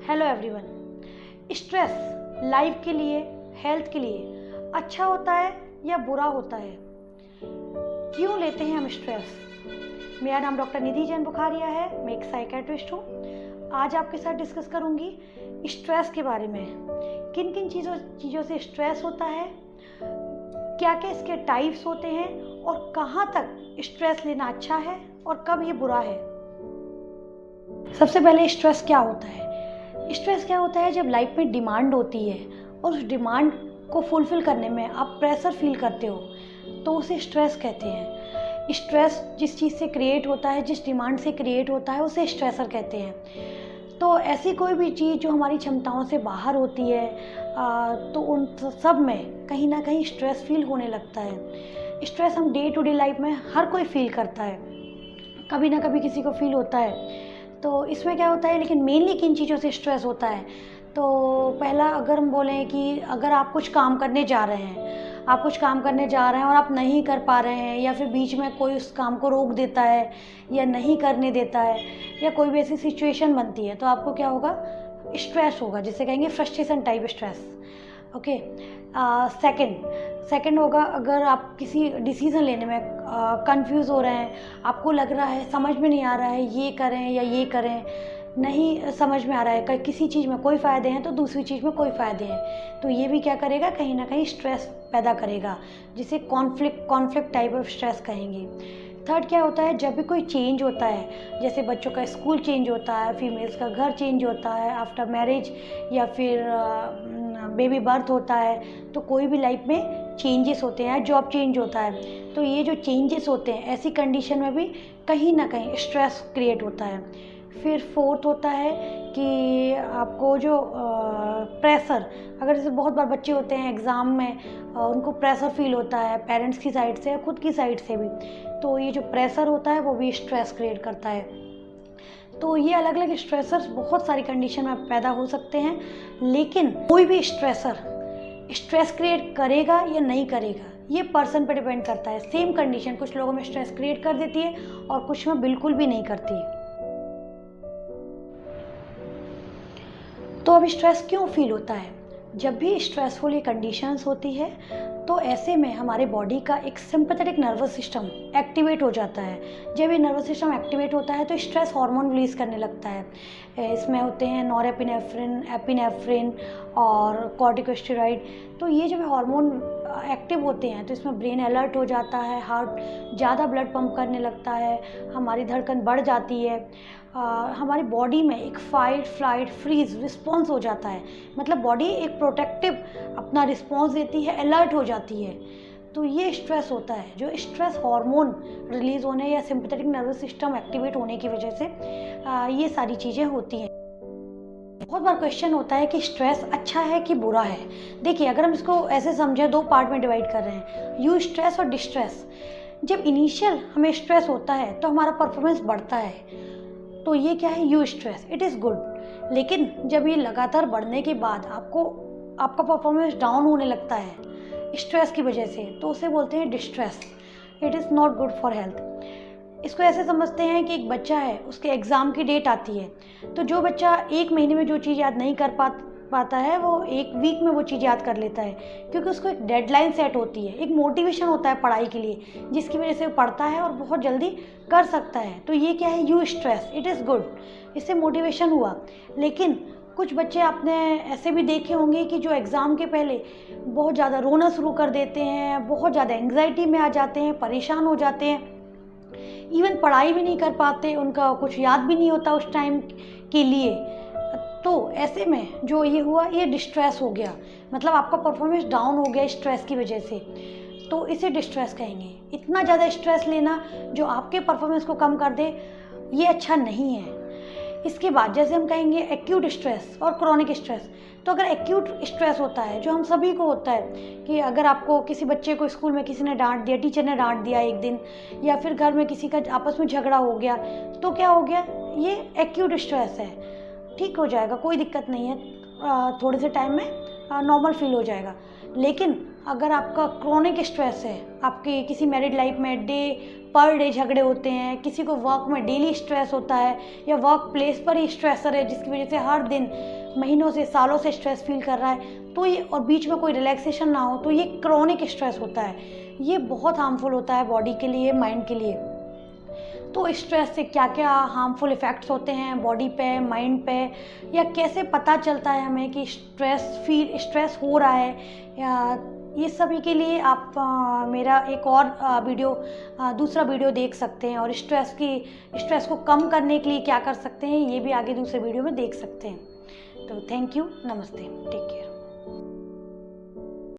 Hello everyone. Stress life के लिए, health के लिए अच्छा होता है या बुरा होता है? क्यों लेते हैं हम स्ट्रेस? मेरा नाम डॉक्टर निधि जैन बुखारिया है। मैं एक साइकेट्रिस्ट हूँ। आज आपके साथ डिस्कस करूँगी स्ट्रेस के बारे में। किन किन चीज़ों से स्ट्रेस होता है, क्या क्या इसके टाइप्स होते हैं और कहाँ तक स्ट्रेस लेना अच्छा है और कब ये बुरा है। सबसे पहले स्ट्रेस क्या होता है? स्ट्रेस क्या होता है? जब लाइफ में डिमांड होती है और उस डिमांड को फुलफ़िल करने में आप प्रेशर फील करते हो तो उसे स्ट्रेस कहते हैं। स्ट्रेस जिस चीज़ से क्रिएट होता है, जिस डिमांड से क्रिएट होता है, उसे स्ट्रेसर कहते हैं। तो ऐसी कोई भी चीज़ जो हमारी क्षमताओं से बाहर होती है तो उन सब में कहीं ना कहीं स्ट्रेस फील होने लगता है। स्ट्रेस हम डे टू डे लाइफ में हर कोई फील करता है, कभी ना कभी किसी को फील होता है। तो इसमें क्या होता है, लेकिन मेनली किन चीज़ों से स्ट्रेस होता है? तो पहला अगर हम बोलें कि अगर आप कुछ काम करने जा रहे हैं, और आप नहीं कर पा रहे हैं, या फिर बीच में कोई उस काम को रोक देता है या नहीं करने देता है, या कोई भी ऐसी सिचुएशन बनती है तो आपको क्या होगा? स्ट्रेस होगा, जिसे कहेंगे frustration type stress. Okay. Second होगा अगर आप किसी डिसीज़न लेने में कंफ्यूज हो रहे हैं, आपको लग रहा है समझ में नहीं आ रहा है ये करें या ये करें, नहीं समझ में आ रहा है, किसी चीज़ में कोई फ़ायदे हैं तो दूसरी चीज़ में कोई फ़ायदे हैं, तो ये भी क्या करेगा? कहीं ना कहीं स्ट्रेस पैदा करेगा, जिसे कॉन्फ्लिक्ट टाइप ऑफ स्ट्रेस कहेंगे। थर्ड क्या होता है? जब भी कोई चेंज होता है, जैसे बच्चों का स्कूल चेंज होता है, फीमेल्स का घर चेंज होता है आफ्टर मैरिज, या फिर बेबी बर्थ होता है, तो कोई भी लाइफ में चेंजेस होते हैं, जॉब चेंज होता है, तो ये जो चेंजेस होते हैं ऐसी कंडीशन में भी कहीं ना कहीं स्ट्रेस क्रिएट होता है। फिर फोर्थ होता है कि आपको जो प्रेशर, अगर जैसे बहुत बार बच्चे होते हैं एग्ज़ाम में, उनको प्रेशर फील होता है पेरेंट्स की साइड से या खुद की साइड से भी, तो ये जो प्रेशर होता है वो भी स्ट्रेस क्रिएट करता है। तो ये अलग अलग स्ट्रेसर्स बहुत सारी कंडीशन में पैदा हो सकते हैं, लेकिन कोई भी स्ट्रेसर स्ट्रेस क्रिएट करेगा या नहीं करेगा ये पर्सन पे डिपेंड करता है। सेम कंडीशन कुछ लोगों में स्ट्रेस क्रिएट कर देती है और कुछ में बिल्कुल भी नहीं करती। तो अब स्ट्रेस क्यों फील होता है? जब भी स्ट्रेसफुल ये कंडीशंस होती है तो ऐसे में हमारे बॉडी का एक सिंपैथेटिक नर्वस सिस्टम एक्टिवेट हो जाता है। जब ये नर्वस सिस्टम एक्टिवेट होता है तो स्ट्रेस हार्मोन रिलीज़ करने लगता है। इसमें होते हैं नॉरएपिनेफ्रिन, एपिनेफ्रिन और कॉर्टिकोस्टेरॉइड। तो ये जब हार्मोन एक्टिव होते हैं तो इसमें ब्रेन अलर्ट हो जाता है, हार्ट ज़्यादा ब्लड पंप करने लगता है, हमारी धड़कन बढ़ जाती है, हमारी बॉडी में एक फाइट फ्लाइट फ्रीज रिस्पॉन्स हो जाता है। मतलब बॉडी एक प्रोटेक्टिव अपना रिस्पॉन्स देती है, अलर्ट हो जाती है। तो ये स्ट्रेस होता है, जो स्ट्रेस हार्मोन रिलीज़ होने या सिंपैथेटिक नर्वस सिस्टम एक्टिवेट होने की वजह से ये सारी चीज़ें होती हैं। बहुत बार क्वेश्चन होता है कि स्ट्रेस अच्छा है कि बुरा है। देखिए, अगर हम इसको ऐसे समझें, दो पार्ट में डिवाइड कर रहे हैं, यू स्ट्रेस और डिस्ट्रेस। जब इनिशियल हमें स्ट्रेस होता है तो हमारा परफॉर्मेंस बढ़ता है, तो ये क्या है? You stress, it is good. लेकिन जब ये लगातार बढ़ने के बाद आपका परफॉर्मेंस डाउन होने लगता है स्ट्रेस की वजह से, तो उसे बोलते हैं distress. It is not good for health. इसको ऐसे समझते हैं कि एक बच्चा है, उसके एग्ज़ाम की डेट आती है, तो जो बच्चा एक महीने में जो चीज़ याद नहीं कर पाता है वो एक वीक में वो चीज़ याद कर लेता है, क्योंकि उसको एक डेडलाइन सेट होती है, एक मोटिवेशन होता है पढ़ाई के लिए, जिसकी वजह से वो पढ़ता है और बहुत जल्दी कर सकता है। तो ये क्या है? You stress, it is good, इससे मोटिवेशन हुआ। लेकिन कुछ बच्चे आपने ऐसे भी देखे होंगे कि जो एग्ज़ाम के पहले बहुत ज़्यादा रोना शुरू कर देते हैं, बहुत ज़्यादा एंग्जाइटी में आ जाते हैं, परेशान हो जाते हैं, इवन पढ़ाई भी नहीं कर पाते, उनका कुछ याद भी नहीं होता उस टाइम के लिए। तो ऐसे में जो ये हुआ, ये डिस्ट्रेस हो गया, मतलब आपका परफॉर्मेंस डाउन हो गया स्ट्रेस की वजह से, तो इसे डिस्ट्रेस कहेंगे। इतना ज़्यादा स्ट्रेस लेना जो आपके परफॉर्मेंस को कम कर दे, ये अच्छा नहीं है। इसके बाद जैसे हम कहेंगे एक्यूट स्ट्रेस और क्रॉनिक स्ट्रेस। तो अगर एक्यूट स्ट्रेस होता है, जो हम सभी को होता है, कि अगर आपको किसी बच्चे को स्कूल में किसी ने डांट दिया, टीचर ने डांट दिया एक दिन, या फिर घर में किसी का आपस में झगड़ा हो गया, तो क्या हो गया? ये एक्यूट स्ट्रेस है, ठीक हो जाएगा, कोई दिक्कत नहीं है, थोड़े से टाइम में नॉर्मल फील हो जाएगा। लेकिन अगर आपका क्रोनिक स्ट्रेस है, आपकी किसी मैरिड लाइफ में डे पर डे झगड़े होते हैं, किसी को वर्क में डेली स्ट्रेस होता है या वर्क प्लेस पर ही स्ट्रेसर है जिसकी वजह से हर दिन महीनों से सालों से स्ट्रेस फील कर रहा है, तो ये और बीच में कोई रिलैक्सेशन ना हो, तो ये क्रॉनिक स्ट्रेस होता है। ये बहुत हार्मफुल होता है बॉडी के लिए, माइंड के लिए। तो स्ट्रेस से क्या क्या हार्मफुल इफ़ेक्ट्स होते हैं बॉडी पे, माइंड पे, या कैसे पता चलता है हमें कि स्ट्रेस हो रहा है, या ये सभी के लिए आप मेरा एक और दूसरा वीडियो देख सकते हैं, और स्ट्रेस को कम करने के लिए क्या कर सकते हैं ये भी आगे दूसरे वीडियो में देख सकते हैं। तो थैंक यू, नमस्ते, टेक केयर।